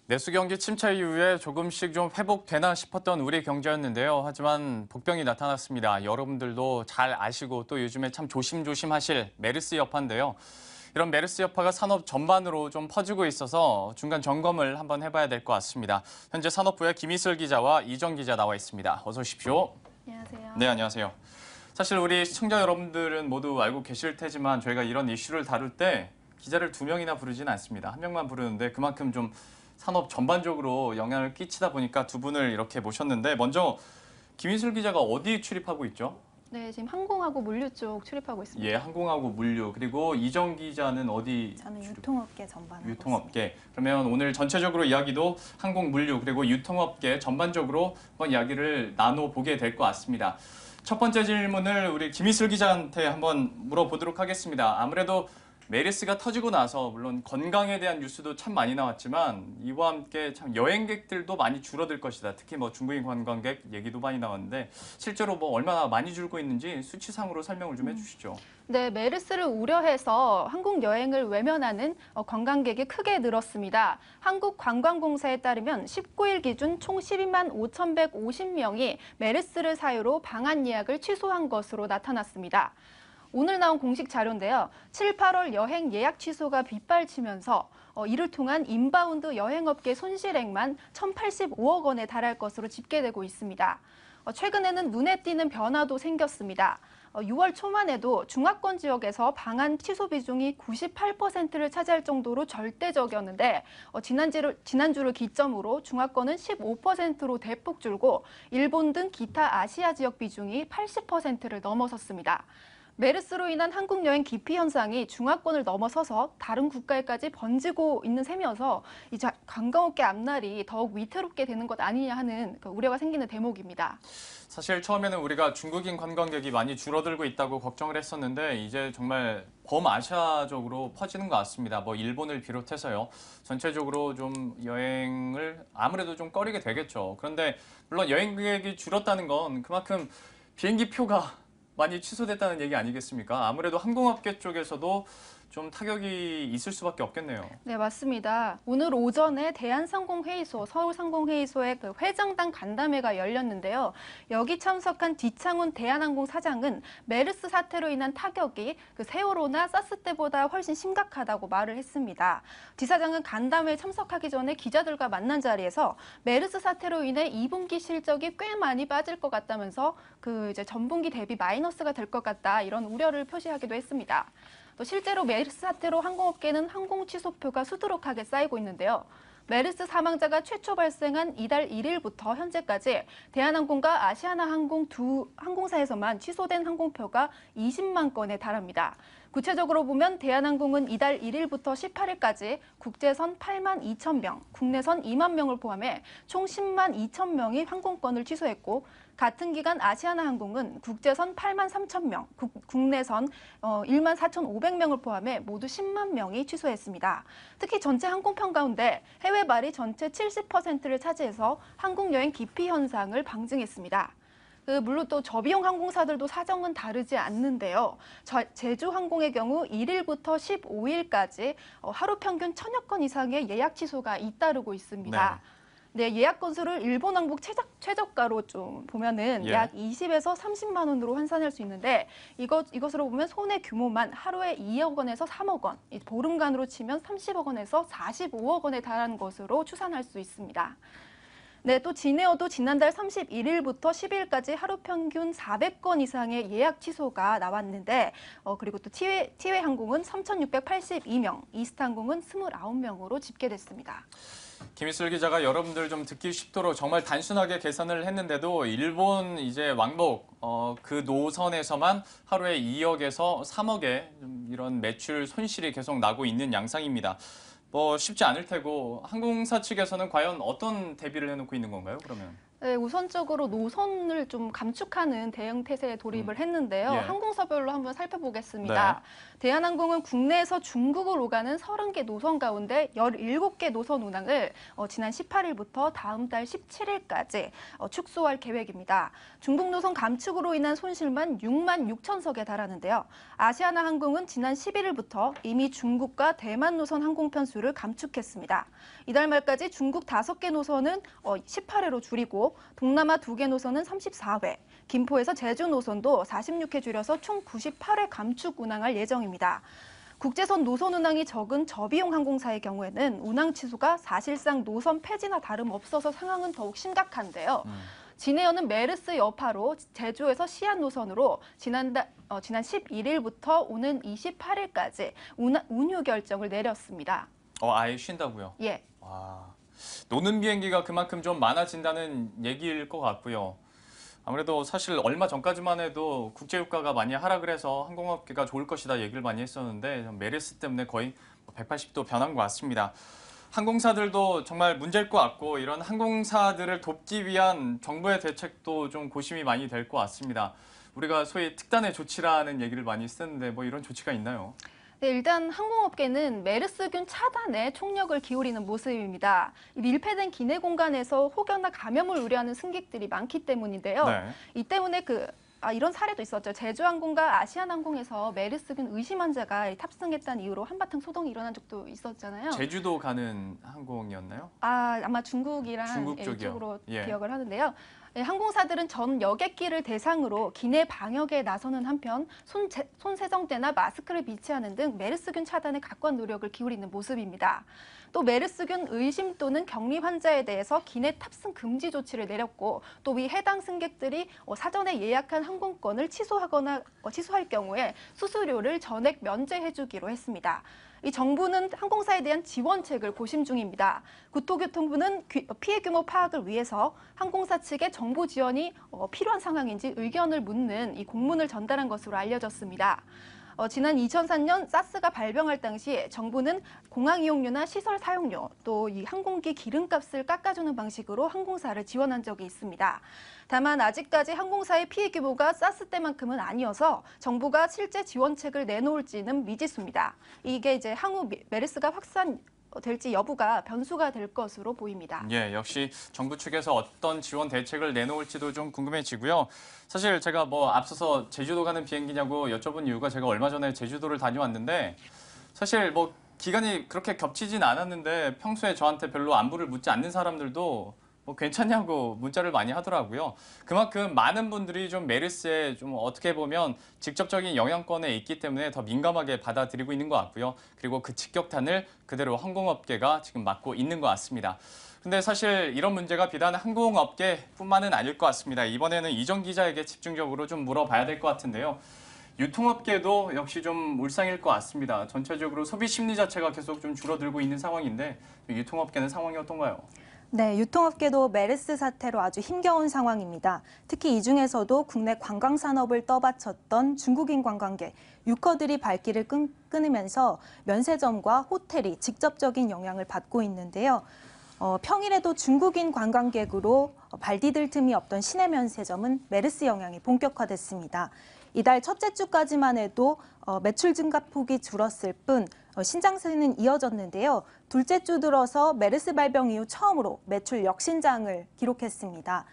내수 경기 침체 이후에 조금씩 좀 회복되나 싶었던 우리 경제였는데요. 하지만 복병이 나타났습니다. 여러분들도 잘 아시고 또 요즘에 참 조심조심 하실 메르스 여파인데요. 이런 메르스 여파가 산업 전반으로 좀 퍼지고 있어서 중간 점검을 한번 해봐야 될 것 같습니다. 현재 산업부의 김희슬 기자와 이정 기자 나와 있습니다. 어서 오십시오. 안녕하세요. 네, 안녕하세요. 사실 우리 시청자 여러분들은 모두 알고 계실 테지만 저희가 이런 이슈를 다룰 때 기자를 2명이나 부르지는 않습니다. 1명만 부르는데 그만큼 좀 산업 전반적으로 영향을 끼치다 보니까 두 분을 이렇게 모셨는데 먼저 김희슬 기자가 어디 출입하고 있죠? 네, 지금 항공하고 물류 쪽 출입하고 있습니다. 예, 항공하고 물류. 그리고 이정 기자는 어디? 저는 유통업계 전반 하고 유통업계. 그러면 오늘 전체적으로 이야기도 항공 물류 그리고 유통업계 전반적으로 한번 이야기를 나눠보게 될 것 같습니다. 첫 번째 질문을 우리 김희슬 기자한테 한번 물어보도록 하겠습니다. 아무래도 메르스가 터지고 나서 물론 건강에 대한 뉴스도 참 많이 나왔지만 이와 함께 참 여행객들도 많이 줄어들 것이다. 특히 뭐 중국인 관광객 얘기도 많이 나왔는데 실제로 뭐 얼마나 많이 줄고 있는지 수치상으로 설명을 좀 해주시죠. 네, 메르스를 우려해서 한국 여행을 외면하는 관광객이 크게 늘었습니다. 한국관광공사에 따르면 19일 기준 총 12만 5,150명이 메르스를 사유로 방한 예약을 취소한 것으로 나타났습니다. 오늘 나온 공식 자료인데요. 7, 8월 여행 예약 취소가 빗발치면서 이를 통한 인바운드 여행업계 손실액만 1,085억 원에 달할 것으로 집계되고 있습니다. 최근에는 눈에 띄는 변화도 생겼습니다. 6월 초만 해도 중화권 지역에서 방한 취소 비중이 98%를 차지할 정도로 절대적이었는데 지난주를 기점으로 중화권은 15%로 대폭 줄고 일본 등 기타 아시아 지역 비중이 80%를 넘어섰습니다. 메르스로 인한 한국 여행 기피 현상이 중화권을 넘어서서 다른 국가에까지 번지고 있는 셈이어서 이제 관광업계 앞날이 더욱 위태롭게 되는 것 아니냐 하는 우려가 생기는 대목입니다. 사실 처음에는 우리가 중국인 관광객이 많이 줄어들고 있다고 걱정을 했었는데 이제 정말 범아시아적으로 퍼지는 것 같습니다. 뭐 일본을 비롯해서요. 전체적으로 좀 여행을 아무래도 좀 꺼리게 되겠죠. 그런데 물론 여행객이 줄었다는 건 그만큼 비행기 표가 많이 취소됐다는 얘기 아니겠습니까? 아무래도 항공업계 쪽에서도 좀 타격이 있을 수밖에 없겠네요. 네, 맞습니다. 오늘 오전에 대한상공회의소, 서울상공회의소의 그 회장단 간담회가 열렸는데요. 여기 참석한 지창훈 대한항공 사장은 메르스 사태로 인한 타격이 그 세월호나 사스 때보다 훨씬 심각하다고 말을 했습니다. 지사장은 간담회에 참석하기 전에 기자들과 만난 자리에서 메르스 사태로 인해 2분기 실적이 꽤 많이 빠질 것 같다면서 그 이제 전분기 대비 마이너스가 될 것 같다 이런 우려를 표시하기도 했습니다. 또 실제로 메르스 사태로 항공업계는 항공 취소표가 수두룩하게 쌓이고 있는데요. 메르스 사망자가 최초 발생한 이달 1일부터 현재까지 대한항공과 아시아나항공 두 항공사에서만 취소된 항공표가 20만 건에 달합니다. 구체적으로 보면 대한항공은 이달 1일부터 18일까지 국제선 8만 2천 명, 국내선 2만 명을 포함해 총 10만 2천 명이 항공권을 취소했고 같은 기간 아시아나항공은 국제선 8만 3천 명, 국내선 1만 4,500명을 포함해 모두 10만 명이 취소했습니다. 특히 전체 항공편 가운데 해외 발이 전체 70%를 차지해서 항공 여행 기피 현상을 방증했습니다. 물론 또 저비용 항공사들도 사정은 다르지 않는데요. 제주항공의 경우 1일부터 15일까지 하루 평균 1,000여 건 이상의 예약 취소가 잇따르고 있습니다. 네, 예약 건수를 일본 항공 최저가로 좀 보면은 약 20에서 30만 원으로 환산할 수 있는데 이것으로 보면 손해 규모만 하루에 2억 원에서 3억 원, 보름간으로 치면 30억 원에서 45억 원에 달하는 것으로 추산할 수 있습니다. 네, 또 진에어도 지난달 31일부터 10일까지 하루 평균 400건 이상의 예약 취소가 나왔는데 그리고 또 티웨이 항공은 3,682명, 이스타항공은 29명으로 집계됐습니다. 김희슬 기자가 여러분들 좀 듣기 쉽도록 정말 단순하게 계산을 했는데도 일본 이제 왕복 그 노선에서만 하루에 2억에서 3억의 이런 매출 손실이 계속 나고 있는 양상입니다. 뭐 쉽지 않을 테고 항공사 측에서는 과연 어떤 대비를 해놓고 있는 건가요, 그러면? 네, 우선적으로 노선을 좀 감축하는 대응 태세에 돌입을 했는데요. 예. 항공사별로 한번 살펴보겠습니다. 대한항공은 국내에서 중국을 오가는 30개 노선 가운데 17개 노선 운항을 지난 18일부터 다음 달 17일까지 축소할 계획입니다. 중국 노선 감축으로 인한 손실만 6만 6천 석에 달하는데요. 아시아나항공은 지난 11일부터 이미 중국과 대만 노선 항공 편수를 감축했습니다. 이달 말까지 중국 5개 노선은 18회로 줄이고 동남아 2개 노선은 34회, 김포에서 제주 노선도 46회 줄여서 총 98회 감축 운항할 예정입니다. 국제선 노선 운항이 적은 저비용 항공사의 경우에는 운항 취소가 사실상 노선 폐지나 다름없어서 상황은 더욱 심각한데요. 진에어는 메르스 여파로 제주에서 시안 노선으로 지난 11일부터 오는 28일까지 운휴 결정을 내렸습니다. 아예 쉰다고요? 예. 와, 노는 비행기가 그만큼 좀 많아진다는 얘기일 것 같고요. 아무래도 사실 얼마 전까지만 해도 국제유가가 많이 하락을 해서 항공업계가 좋을 것이다 얘기를 많이 했었는데 메르스 때문에 거의 180도 변한 것 같습니다. 항공사들도 정말 문제일 것 같고 이런 항공사들을 돕기 위한 정부의 대책도 좀 고심이 많이 될 것 같습니다. 우리가 소위 특단의 조치라는 얘기를 많이 쓰는데 뭐 이런 조치가 있나요? 네, 일단 항공업계는 메르스균 차단에 총력을 기울이는 모습입니다. 밀폐된 기내 공간에서 혹여나 감염을 우려하는 승객들이 많기 때문인데요. 네. 이 때문에 이런 사례도 있었죠. 제주항공과 아시아나항공에서 메르스균 의심 환자가 탑승했다는 이유로 한바탕 소동이 일어난 적도 있었잖아요. 제주도 가는 항공이었나요? 아마 중국이랑 중국 쪽이요. 이쪽으로 예. 기억을 하는데요. 항공사들은 전 여객기를 대상으로 기내 방역에 나서는 한편 손 세정대나 마스크를 비치하는 등 메르스균 차단에 각고한 노력을 기울이는 모습입니다. 또 메르스균 의심 또는 격리 환자에 대해서 기내 탑승 금지 조치를 내렸고 또 이 해당 승객들이 사전에 예약한 항공권을 취소할 경우에 수수료를 전액 면제해주기로 했습니다. 이 정부는 항공사에 대한 지원책을 고심 중입니다. 국토교통부는 피해 규모 파악을 위해서 항공사 측에 정부 지원이 필요한 상황인지 의견을 묻는 이 공문을 전달한 것으로 알려졌습니다. 지난 2004년 사스가 발병할 당시 정부는 공항 이용료나 시설 사용료, 또 이 항공기 기름값을 깎아주는 방식으로 항공사를 지원한 적이 있습니다. 다만 아직까지 항공사의 피해 규모가 사스 때만큼은 아니어서 정부가 실제 지원책을 내놓을지는 미지수입니다. 이게 이제 향후 메르스가 확산될지 여부가 변수가 될 것으로 보입니다. 예, 역시 정부 측에서 어떤 지원 대책을 내놓을지도 좀 궁금해지고요. 사실 제가 앞서서 제주도 가는 비행기냐고 여쭤본 이유가 제가 얼마 전에 제주도를 다녀왔는데 사실 기간이 그렇게 겹치진 않았는데 평소에 저한테 별로 안부를 묻지 않는 사람들도 괜찮냐고 문자를 많이 하더라고요. 그만큼 많은 분들이 좀 메르스에 좀 어떻게 보면 직접적인 영향권에 있기 때문에 더 민감하게 받아들이고 있는 것 같고요. 그리고 그 직격탄을 그대로 항공업계가 지금 맞고 있는 것 같습니다. 근데 사실 이런 문제가 비단 항공업계뿐만은 아닐 것 같습니다. 이번에는 이정 기자에게 집중적으로 좀 물어봐야 될 것 같은데요. 유통업계도 역시 좀 울상일 것 같습니다. 전체적으로 소비 심리 자체가 계속 좀 줄어들고 있는 상황인데 유통업계는 상황이 어떤가요? 네, 유통업계도 메르스 사태로 아주 힘겨운 상황입니다. 특히 이 중에서도 국내 관광산업을 떠받쳤던 중국인 관광객, 유커들이 발길을 끊으면서 면세점과 호텔이 직접적인 영향을 받고 있는데요. 평일에도 중국인 관광객으로 발 디딜 틈이 없던 시내 면세점은 메르스 영향이 본격화됐습니다. 이달 첫째 주까지만 해도 매출 증가폭이 줄었을 뿐 신장세는 이어졌는데요. 둘째 주 들어서 메르스 발병 이후 처음으로 매출 역신장을 기록했습니다.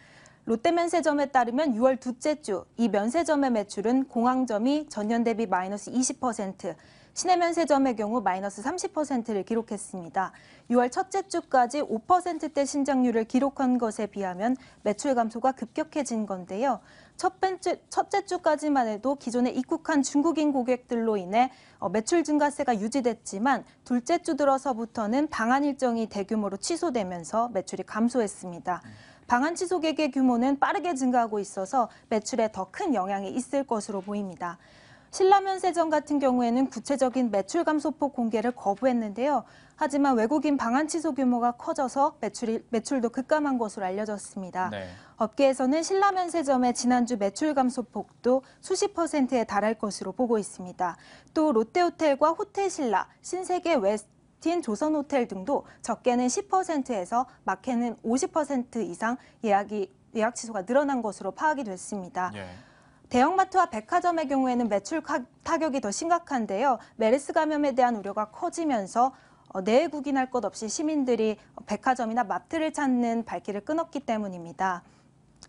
롯데면세점에 따르면 6월 둘째 주 이 면세점의 매출은 공항점이 전년 대비 마이너스 20%, 시내면세점의 경우 마이너스 30%를 기록했습니다. 6월 첫째 주까지 5%대 신장률을 기록한 것에 비하면 매출 감소가 급격해진 건데요. 첫째 주까지만 해도 기존에 입국한 중국인 고객들로 인해 매출 증가세가 유지됐지만 둘째 주 들어서부터는 방한 일정이 대규모로 취소되면서 매출이 감소했습니다. 방한 취소객의 규모는 빠르게 증가하고 있어서 매출에 더 큰 영향이 있을 것으로 보입니다. 신라면세점 같은 경우에는 구체적인 매출 감소폭 공개를 거부했는데요. 하지만 외국인 방한 취소 규모가 커져서 매출도 급감한 것으로 알려졌습니다. 네. 업계에서는 신라면세점의 지난주 매출 감소폭도 수십 %에 달할 것으로 보고 있습니다. 또 롯데호텔과 호텔신라, 신세계 웨스틴, 조선호텔 등도 적게는 10%에서 많게는 50% 이상 예약 취소가 늘어난 것으로 파악이 됐습니다. 예. 대형마트와 백화점의 경우에는 매출 타격이 더 심각한데요. 메르스 감염에 대한 우려가 커지면서 내외국인할 것 없이 시민들이 백화점이나 마트를 찾는 발길을 끊었기 때문입니다.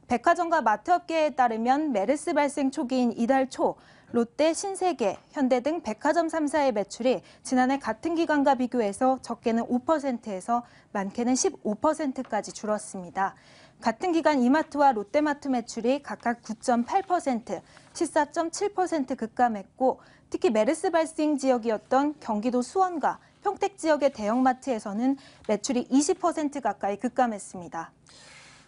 백화점과 마트업계에 따르면 메르스 발생 초기인 이달 초 롯데, 신세계, 현대 등 백화점 3사의 매출이 지난해 같은 기간과 비교해서 적게는 5%에서 많게는 15%까지 줄었습니다. 같은 기간 이마트와 롯데마트 매출이 각각 9.8%, 14.7% 급감했고 특히 메르스 발생 지역이었던 경기도 수원과 평택 지역의 대형마트에서는 매출이 20% 가까이 급감했습니다.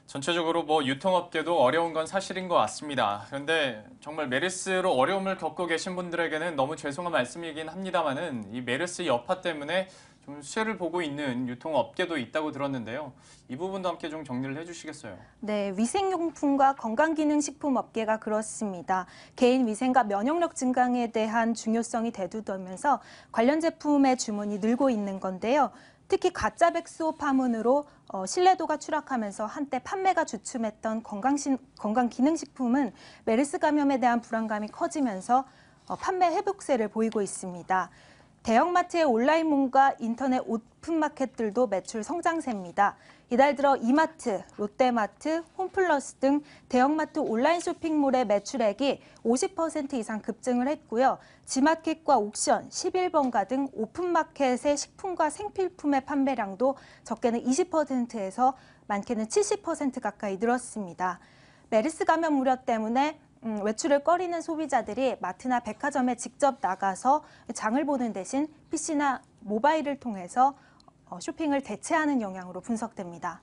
전체적으로 유통업계도 어려운 건 사실인 것 같습니다. 그런데 정말 메르스로 어려움을 겪고 계신 분들에게는 너무 죄송한 말씀이긴 합니다만은 이 메르스 여파 때문에 좀 수혜를 보고 있는 유통업계도 있다고 들었는데요. 이 부분도 함께 좀 정리를 해주시겠어요? 네, 위생용품과 건강기능식품 업계가 그렇습니다. 개인 위생과 면역력 증강에 대한 중요성이 대두되면서 관련 제품의 주문이 늘고 있는 건데요. 특히 가짜 백수 파문으로 신뢰도가 추락하면서 한때 판매가 주춤했던 건강기능식품은 메르스 감염에 대한 불안감이 커지면서 판매 회복세를 보이고 있습니다. 대형마트의 온라인몰과 인터넷 오픈마켓들도 매출 성장세입니다. 이달 들어 이마트, 롯데마트, 홈플러스 등 대형마트 온라인 쇼핑몰의 매출액이 50% 이상 급증을 했고요. 지마켓과 옥션, 11번가 등 오픈마켓의 식품과 생필품의 판매량도 적게는 20%에서 많게는 70% 가까이 늘었습니다. 메르스 감염 우려 때문에 외출을 꺼리는 소비자들이 마트나 백화점에 직접 나가서 장을 보는 대신 PC나 모바일을 통해서 쇼핑을 대체하는 영향으로 분석됩니다.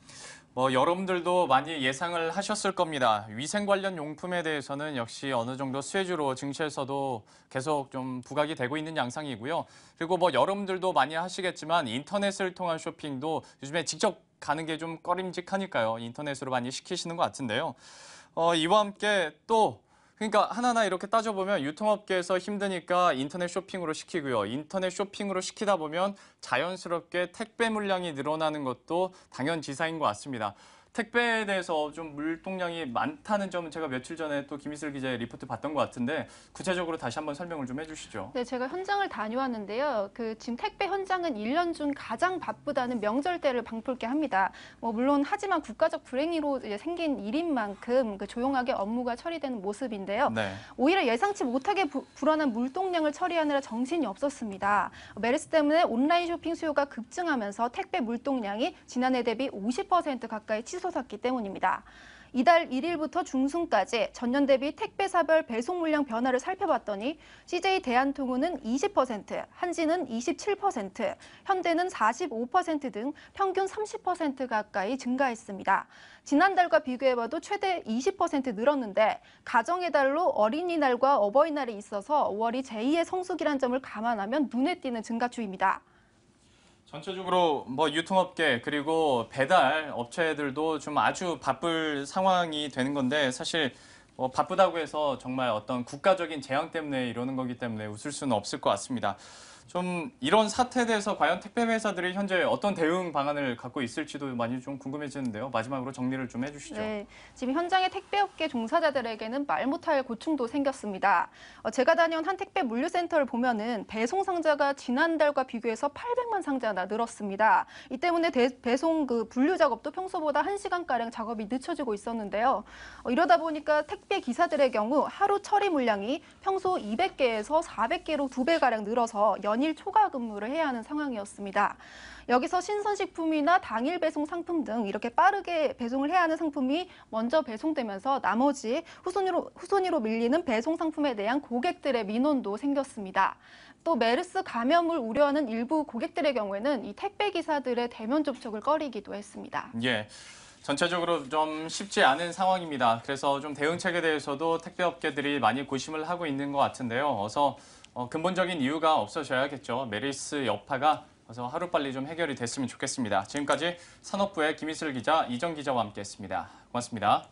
여러분들도 많이 예상을 하셨을 겁니다. 위생 관련 용품에 대해서는 역시 어느 정도 수혜주로 증시에서도 계속 좀 부각이 되고 있는 양상이고요. 그리고 여러분들도 많이 하시겠지만 인터넷을 통한 쇼핑도 요즘에 직접 가는 게 좀 꺼림직하니까요. 인터넷으로 많이 시키시는 것 같은데요. 이와 함께 또 그러니까 하나하나 이렇게 따져보면 유통업계에서 힘드니까 인터넷 쇼핑으로 시키고요. 인터넷 쇼핑으로 시키다 보면 자연스럽게 택배 물량이 늘어나는 것도 당연지사인 것 같습니다. 택배에 대해서 좀 물동량이 많다는 점은 제가 며칠 전에 또 김희슬 기자의 리포트 봤던 것 같은데 구체적으로 다시 한번 설명을 좀 해주시죠. 네, 제가 현장을 다녀왔는데요. 지금 택배 현장은 1년 중 가장 바쁘다는 명절 때를 방불케 합니다. 물론 하지만 국가적 불행으로 이제 생긴 일인 만큼 조용하게 업무가 처리되는 모습인데요. 네. 오히려 예상치 못하게 불어난 물동량을 처리하느라 정신이 없었습니다. 메르스 때문에 온라인 쇼핑 수요가 급증하면서 택배 물동량이 지난해 대비 50% 가까이 치솟았기 때문입니다. 이달 1일부터 중순까지 전년 대비 택배사별 배송 물량 변화를 살펴봤더니 CJ 대한통운은 20%, 한진은 27%, 현대는 45% 등 평균 30% 가까이 증가했습니다. 지난달과 비교해봐도 최대 20% 늘었는데 가정의 달로 어린이날과 어버이날에 있어서 5월이 제2의 성수기란 점을 감안하면 눈에 띄는 증가추입니다. 전체적으로 유통업계 그리고 배달 업체들도 좀 아주 바쁠 상황이 되는 건데 사실 바쁘다고 해서 정말 어떤 국가적인 재앙 때문에 이러는 거기 때문에 웃을 수는 없을 것 같습니다. 좀 이런 사태에 대해서 과연 택배 회사들이 현재 어떤 대응 방안을 갖고 있을지도 많이 좀 궁금해지는데요. 마지막으로 정리를 좀 해주시죠. 네, 지금 현장의 택배업계 종사자들에게는 말 못할 고충도 생겼습니다. 제가 다녀온 한 택배 물류센터를 보면은 배송 상자가 지난달과 비교해서 800만 상자나 늘었습니다. 이 때문에 배송 분류 작업도 평소보다 1시간가량 작업이 늦춰지고 있었는데요. 이러다 보니까 택배 기사들의 경우 하루 처리 물량이 평소 200개에서 400개로 2배가량 늘어서 연일 초과 근무를 해야 하는 상황이었습니다. 여기서 신선식품이나 당일 배송 상품 등 이렇게 빠르게 배송을 해야 하는 상품이 먼저 배송되면서 나머지 후순위로 밀리는 배송 상품에 대한 고객들의 민원도 생겼습니다. 또 메르스 감염을 우려하는 일부 고객들의 경우에는 이 택배 기사들의 대면 접촉을 꺼리기도 했습니다. 예. 전체적으로 좀 쉽지 않은 상황입니다. 그래서 좀 대응책에 대해서도 택배업계들이 많이 고심을 하고 있는 것 같은데요. 어서 근본적인 이유가 없어져야겠죠. 메르스 여파가 어서 하루빨리 좀 해결이 됐으면 좋겠습니다. 지금까지 산업부의 김희슬 기자, 이정 기자와 함께했습니다. 고맙습니다.